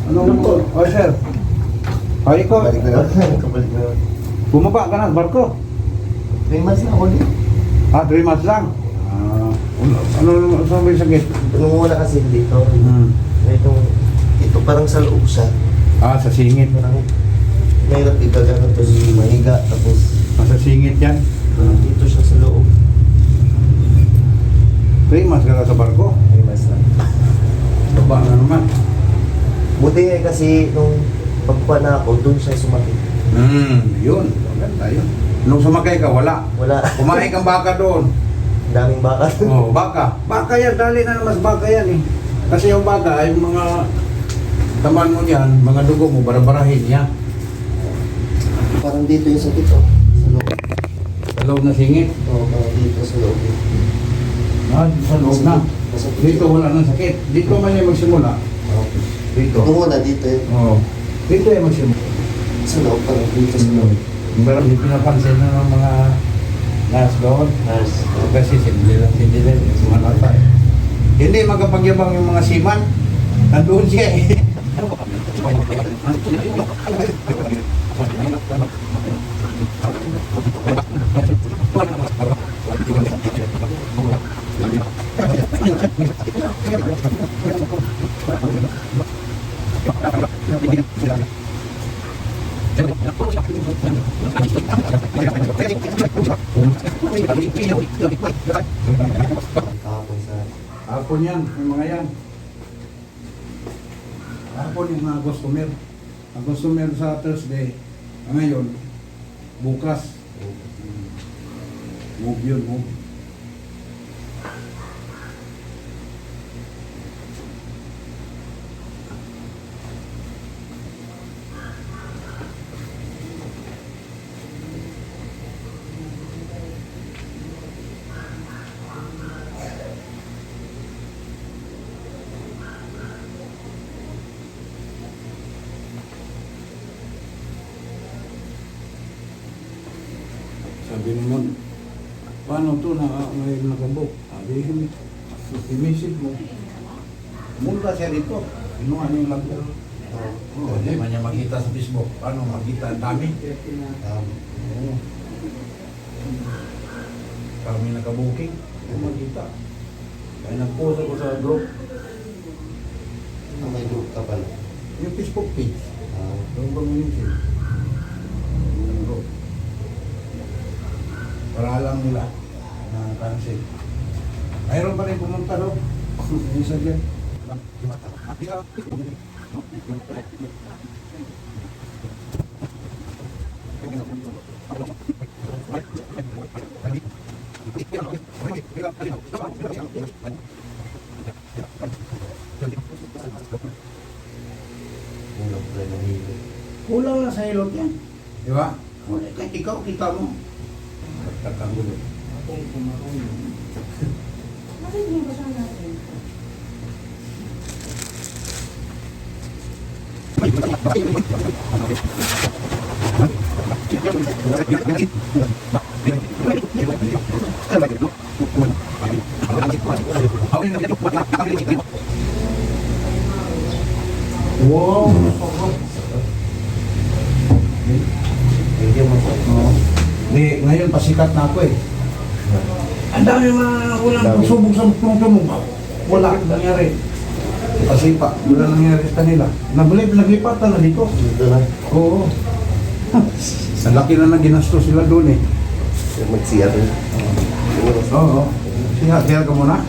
Anong po? Oh, sir. Ay, ko. Kabalik na naman. Kabalik na naman. Bumaba ka na sa barko. 3 months na ako din. 3 months lang. Ano saan ba yung sakit? Nung una kasi dito, Hmm. ito parang sa loob siya. Sa singit. Parang mahirap ikagano to mahiga. Tapos Sa singit yan. dito siya sa loob. 3 months ka na sa barko. 3 months na. Baba na naman. Buti nga kasi nung pagpa na ako, doon siya sumakit. Yun. Maganda yun. Nung sumakay ka, wala. Wala. Kumain kang baka doon. Daming baka. Oh, baka. Baka yan. Dali na mas baka yan eh. Kasi yung baka, yung mga taman mo yan, mga dugo mo, barabarahin niya. Parang dito yung sakit oh. Sa loob. Sa loob na singit. Oo, parang dito sa loob. Sa loob na. Masakit. Dito wala nang sakit. Dito man yung magsimula. Okay. Dito. Ito muna dito eh. Oo. Dito yung magsimula. Sa loob parang dito sa loob. Pero hindi pinapansin na ng mga nurse doon. Nurse. Kasi hindi lang yung mga nata eh. Hindi magapagyabang yung mga seaman. Nandun siya eh. Tapos sa Hapon yan, yung mga yan. Hapon yung mga customer. Ang customer sa Thursday, ngayon, bukas. Move yun, move. Sabi naman, paano to na may nakabok? Sabi, i-message mo. Pumunta siya dito. Inuha niya yung laptop. Hindi man niya makita sa Facebook. Paano makita? Ang dami. Oo. Kami nakabuking. Hindi makita. Kaya nag-post ako sa group. may group ka pala. Yung Facebook page. Yung community. Yung group. Para alam nila na cancel. Mayroon pa rin pumunta doon. Isa dyan. Kulang na sa hilot yan. Di ba? Kahit ikaw, kita mo. Tatagulo. Bakit hindi ba siya natin? Wow! Hindi mo po. Di, ngayon pasikat na ako eh. Ang dami mga walang pagsubok sa tungtong. Wala nangyari. Kasi pa, wala nangyari sa kanila. Naglipatan na dito. Dito na. Oo. Ang laki na ginastos sila doon eh. Mag-CR rin. Siguro. Oo. Siya ka muna.